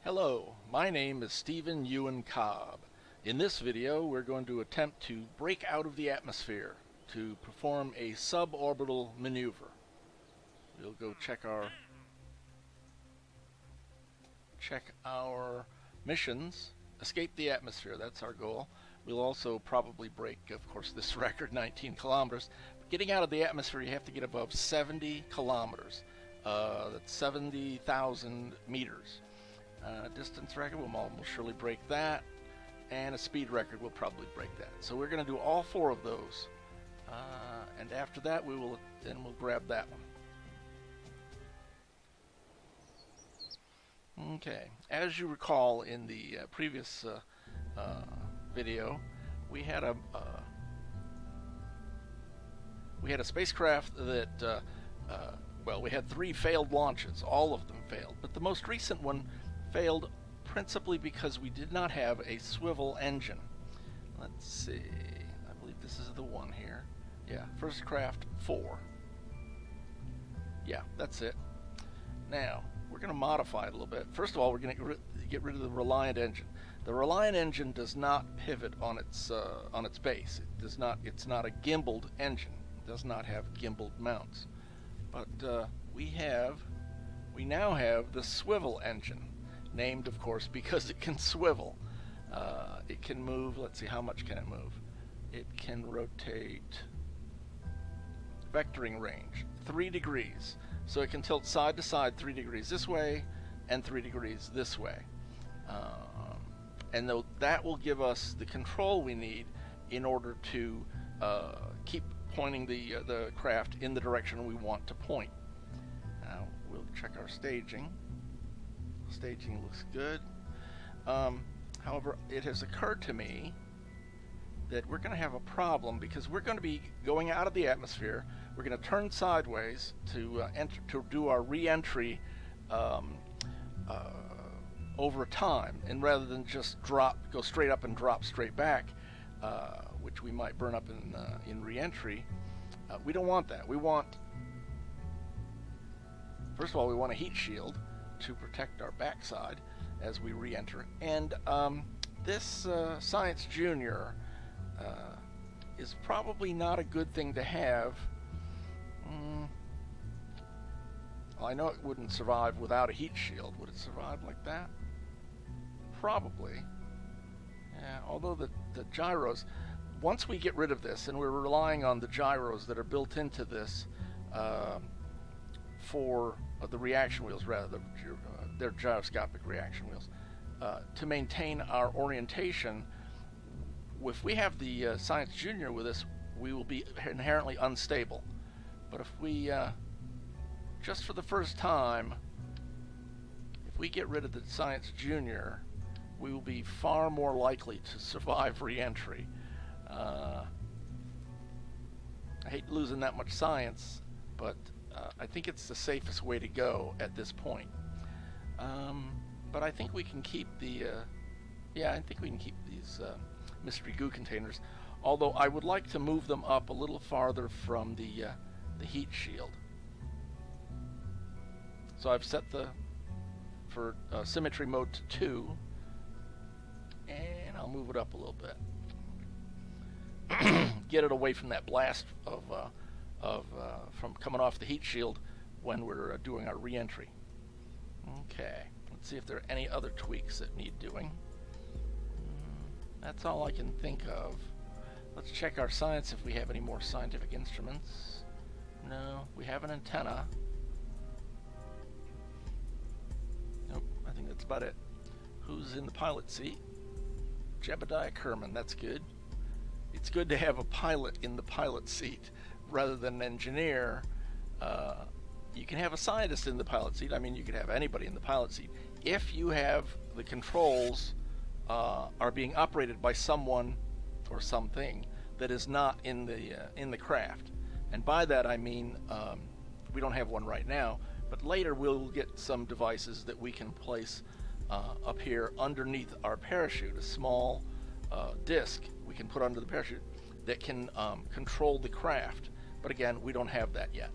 Hello, my name is Euin Cobb. In this video, we're going to attempt to break out of the atmosphere to perform a suborbital maneuver. We'll go check our missions. Escape the atmosphere, that's our goal. We'll also probably break, of course, this record, 19 kilometers. Getting out of the atmosphere, you have to get above 70 kilometers. That's 70,000 meters. Distance record, we'll almost surely break that. And a speed record, we'll probably break that. So we're going to do all four of those. And after that, we'll grab that one. Okay, as you recall in the previous video, we had a spacecraft that well, we had 3 failed launches. All of them failed, but the most recent one failed principally because we did not have a swivel engine. Let's see, I believe this is the one here. Yeah, first craft 4. Yeah, that's it. Now we're going to modify it a little bit. First of all, we're going to get rid of the Reliant engine. The Reliant engine does not pivot on its base. It does not. It's not a gimbaled engine. It does not have gimbaled mounts. But we now have the swivel engine, named, of course, because it can swivel. It can move. Let's see, how much can it move? It can rotate. Vectoring range 3 degrees. So it can tilt side to side 3 degrees this way and 3 degrees this way. And that will give us the control we need in order to keep pointing the craft in the direction we want to point. Now we'll check our staging. Staging looks good. However, it has occurred to me that we're going to have a problem because we're going to be going out of the atmosphere. We're going to turn sideways to do our re-entry over time, and rather than just go straight up and drop straight back, which we might burn up in re-entry. We don't want that. First of all, we want a heat shield to protect our backside as we re-enter. And this Science Junior is probably not a good thing to have. Well, I know it wouldn't survive without a heat shield. Would it survive like that? Probably. Yeah, although the gyros, once we get rid of this, and we're relying on the gyros that are built into this for the reaction wheels, rather, they're gyroscopic reaction wheels, to maintain our orientation. If we have the Science Junior with us, we will be inherently unstable. But if we, just for the first time, if we get rid of the Science Junior, we will be far more likely to survive re-entry. I hate losing that much science, but I think it's the safest way to go at this point. But I think we can keep the, I think we can keep these mystery goo containers, although I would like to move them up a little farther from the heat shield. So I've set for symmetry mode to 2, and I'll move it up a little bit. Get it away from that blast from coming off the heat shield when we're doing our re-entry. Okay, let's see if there are any other tweaks that need doing. That's all I can think of. Let's check our science if we have any more scientific instruments. No, we have an antenna. Nope, I think that's about it. Who's in the pilot seat? Jebediah Kerman, that's good. It's good to have a pilot in the pilot seat rather than an engineer. You can have a scientist in the pilot seat. I mean, you could have anybody in the pilot seat. If you have the controls are being operated by someone or something that is not in the craft. And by that I mean we don't have one right now, but later we'll get some devices that we can place up here underneath our parachute, a small disc we can put under the parachute that can control the craft. But again, we don't have that yet.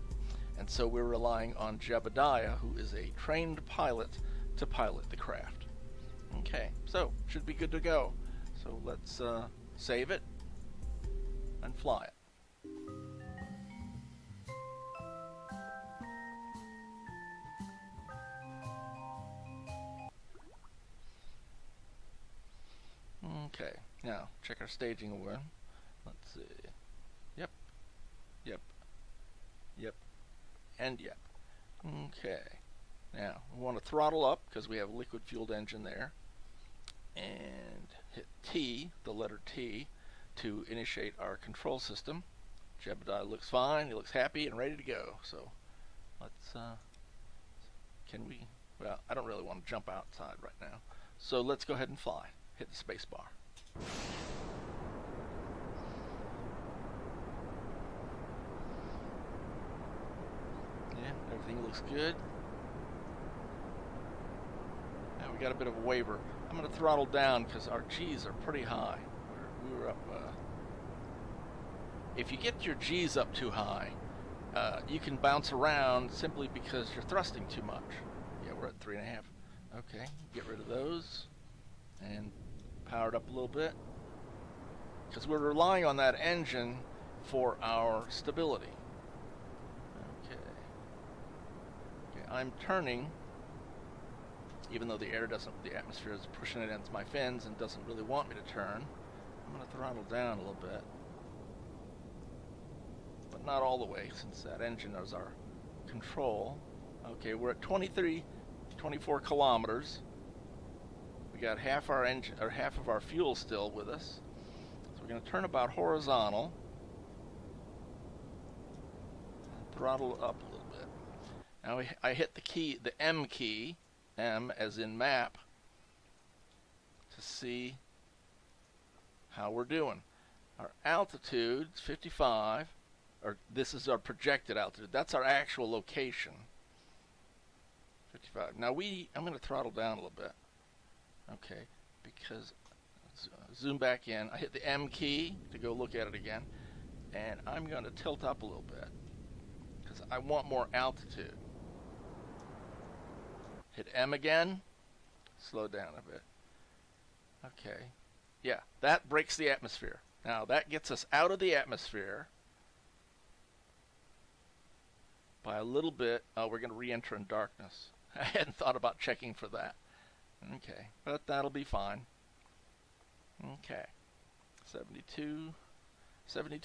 And so we're relying on Jebediah, who is a trained pilot, to pilot the craft. Okay, so should be good to go. So let's save it and fly it. Okay, now check our staging again. Let's see. Yep, yep, yep, and yep. Okay, now we want to throttle up because we have a liquid-fueled engine there, and hit T, the letter T, to initiate our control system. Jebediah looks fine, he looks happy and ready to go. So let's, can we, well, I don't really want to jump outside right now. So let's go ahead and fly. Hit the space bar. Yeah, everything looks good. Now we got a bit of a waver. I'm going to throttle down because our G's are pretty high. We were up. If you get your G's up too high, you can bounce around simply because you're thrusting too much. Yeah, we're at 3.5. Okay, get rid of those and power it up a little bit because we're relying on that engine for our stability. Okay. Okay, I'm turning. Even though the atmosphere is pushing it against my fins and doesn't really want me to turn, I'm going to throttle down a little bit. But not all the way, since that engine is our control. Okay, we're at 24 kilometers. We got half our engine, or half of our fuel still with us. So we're going to turn about horizontal. Throttle up a little bit. Now I hit the key, the M key. M as in map, to see how we're doing. Our altitude's 55, or this is our projected altitude. That's our actual location. 55. Now I'm going to throttle down a little bit. Okay, because zoom back in. I hit the M key to go look at it again, and I'm going to tilt up a little bit because I want more altitude. Hit M again, slow down a bit. Okay, yeah, that breaks the atmosphere. Now that gets us out of the atmosphere by a little bit. Oh, we're going to re-enter in darkness. I hadn't thought about checking for that. Okay, but that'll be fine. Okay, 72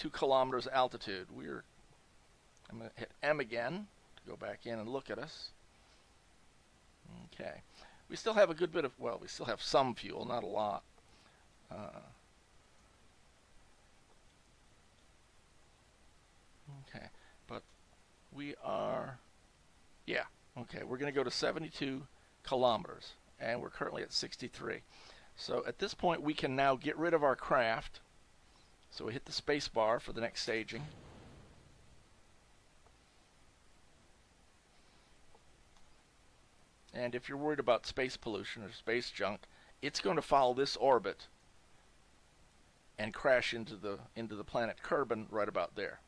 kilometers altitude. I'm going to hit M again to go back in and look at us. Okay, we still have a good bit of, well, we still have some fuel, not a lot. Okay, but we are, yeah, okay, we're going to go to 72 kilometers, and we're currently at 63. So at this point, we can now get rid of our craft. So we hit the space bar for the next staging. And if you're worried about space pollution or space junk, it's going to follow this orbit and crash into the planet Kerbal right about there.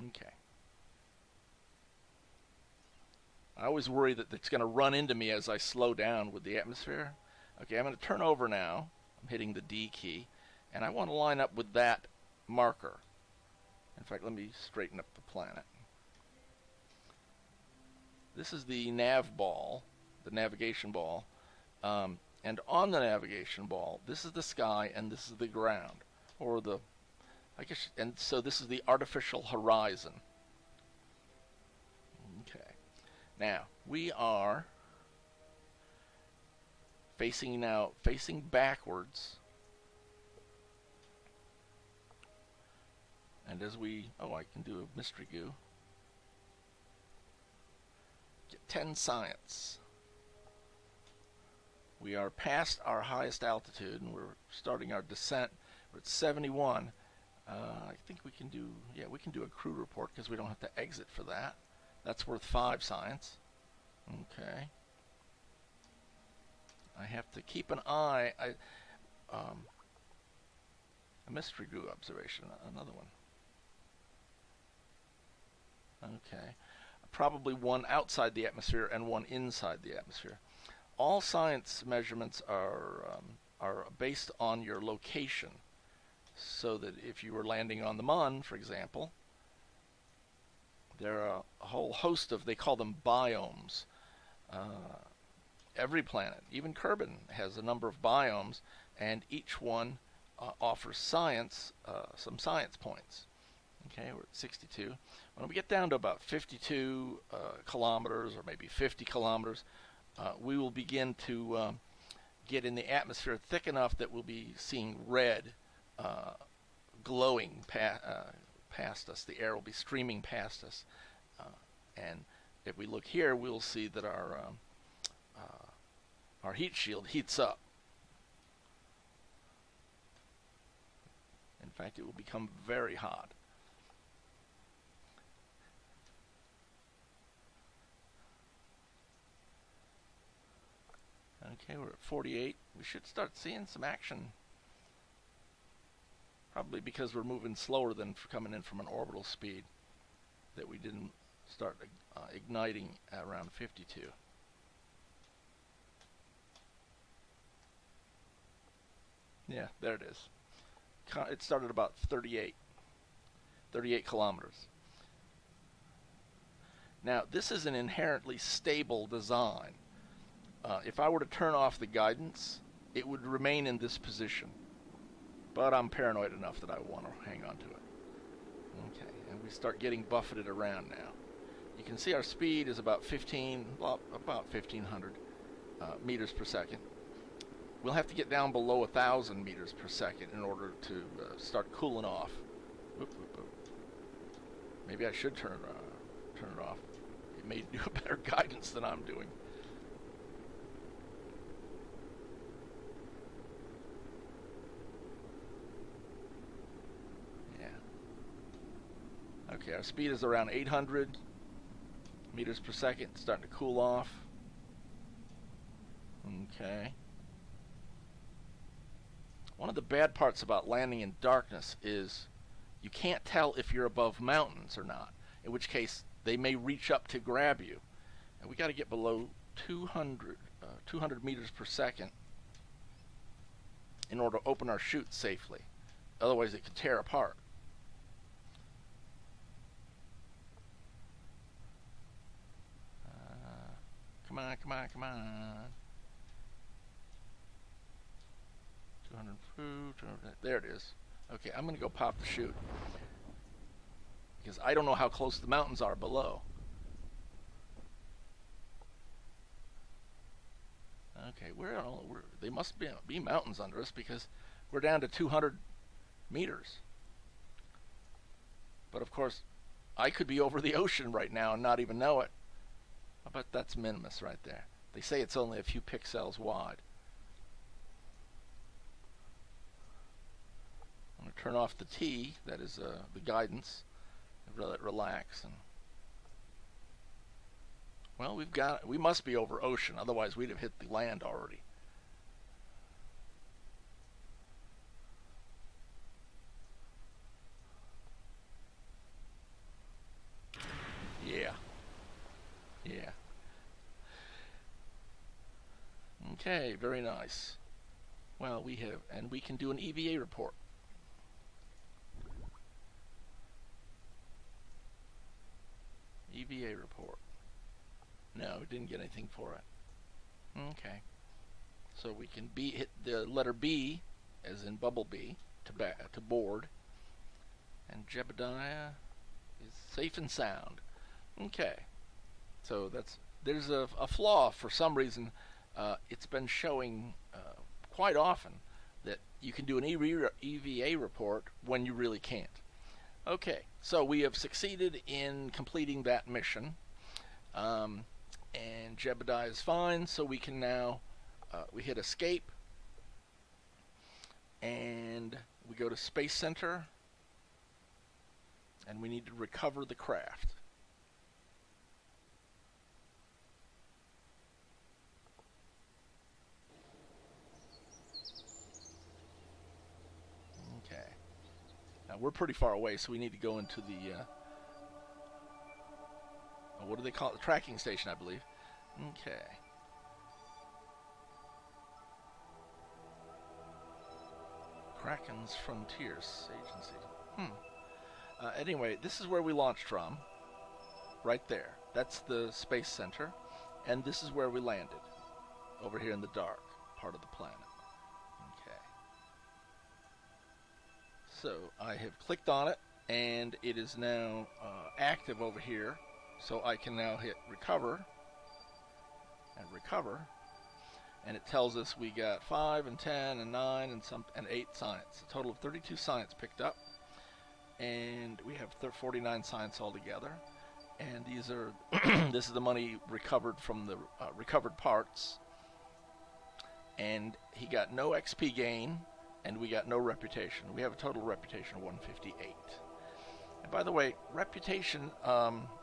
Okay. I always worry that it's going to run into me as I slow down with the atmosphere. Okay, I'm going to turn over now. I'm hitting the D key, and I want to line up with that marker. In fact, let me straighten up the planet. This is the nav ball, the navigation ball, and on the navigation ball, this is the sky and this is the ground, or the, I guess, and so this is the artificial horizon. Okay, now we are facing backwards, and as we, oh, I can do a mystery goo. 10 science. We are past our highest altitude and we're starting our descent. We're at 71. I think we can do, yeah, we can do a crew report because we don't have to exit for that. That's worth 5 science. Okay. I have to keep an eye. A mystery goo observation, another one. Okay. Probably one outside the atmosphere and one inside the atmosphere. all science measurements are based on your location. So that if you were landing on the Mun, for example, there are a whole host of, they call them biomes. Every planet, even Kerbin, has a number of biomes, and each one offers science, some science points. Okay, we're at 62. When we get down to about 52 kilometers, or maybe 50 kilometers, we will begin to get in the atmosphere thick enough that we'll be seeing red glowing past us. The air will be streaming past us. And if we look here, we'll see that our heat shield heats up. In fact, it will become very hot. Okay, we're at 48. We should start seeing some action. Probably because we're moving slower than coming in from an orbital speed, that we didn't start igniting at around 52. Yeah, there it is. It started about 38 kilometers. Now, this is an inherently stable design. If I were to turn off the guidance, it would remain in this position. But I'm paranoid enough that I want to hang on to it. Okay, and we start getting buffeted around now. You can see our speed is about 1,500 meters per second. We'll have to get down below 1,000 meters per second in order to start cooling off. Whoop, whoop, whoop. Maybe I should turn it off. It may do a better guidance than I'm doing. Okay, our speed is around 800 meters per second, starting to cool off. Okay. One of the bad parts about landing in darkness is you can't tell if you're above mountains or not, in which case they may reach up to grab you. And we got to get below 200 meters per second in order to open our chute safely. Otherwise it could tear apart. Come on, come on, come on. 200 food. There it is. Okay, I'm going to go pop the chute, because I don't know how close the mountains are below. Okay, they must be mountains under us, because we're down to 200 meters. But of course, I could be over the ocean right now and not even know it. But that's minimus right there. They say it's only a few pixels wide. I'm going to turn off the T, that is the guidance, and let it relax. And well, we must be over ocean, otherwise we'd have hit the land already. Yeah. Yeah. Okay, very nice. Well, we can do an EVA report. EVA report. No, we didn't get anything for it. Okay. So we can hit the letter B, as in Bumblebee, to board. And Jebediah is safe and sound. Okay. So there's a flaw for some reason. It's been showing quite often that you can do an EVA report when you really can't. Okay, so we have succeeded in completing that mission, and Jebediah is fine. So we can now we hit escape, and we go to Space Center, and we need to recover the craft. We're pretty far away, so we need to go into the, what do they call it? The tracking station, I believe. Okay. Krakens Frontiers Agency. Anyway, this is where we launched from. Right there. That's the space center. And this is where we landed. Over here in the dark part of the planet. Okay. So I have clicked on it, and it is now active over here. So I can now hit recover. And recover. And it tells us we got 5 and 10 and 9 and 8 science. A total of 32 science picked up. And we have 49 science altogether. And these are this is the money recovered from the recovered parts. And he got no XP gain, and we got no reputation. We have a total reputation of 158. And by the way, reputation,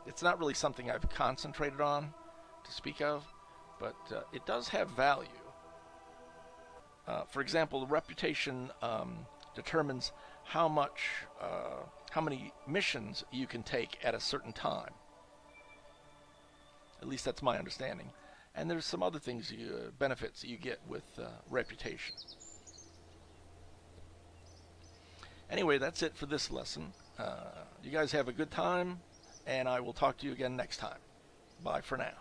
it's not really something I've concentrated on to speak of, but it does have value. For example, the reputation determines how many missions you can take at a certain time. At least that's my understanding. And there's some other things, benefits you get with reputation. Anyway, that's it for this lesson. You guys have a good time, and I will talk to you again next time. Bye for now.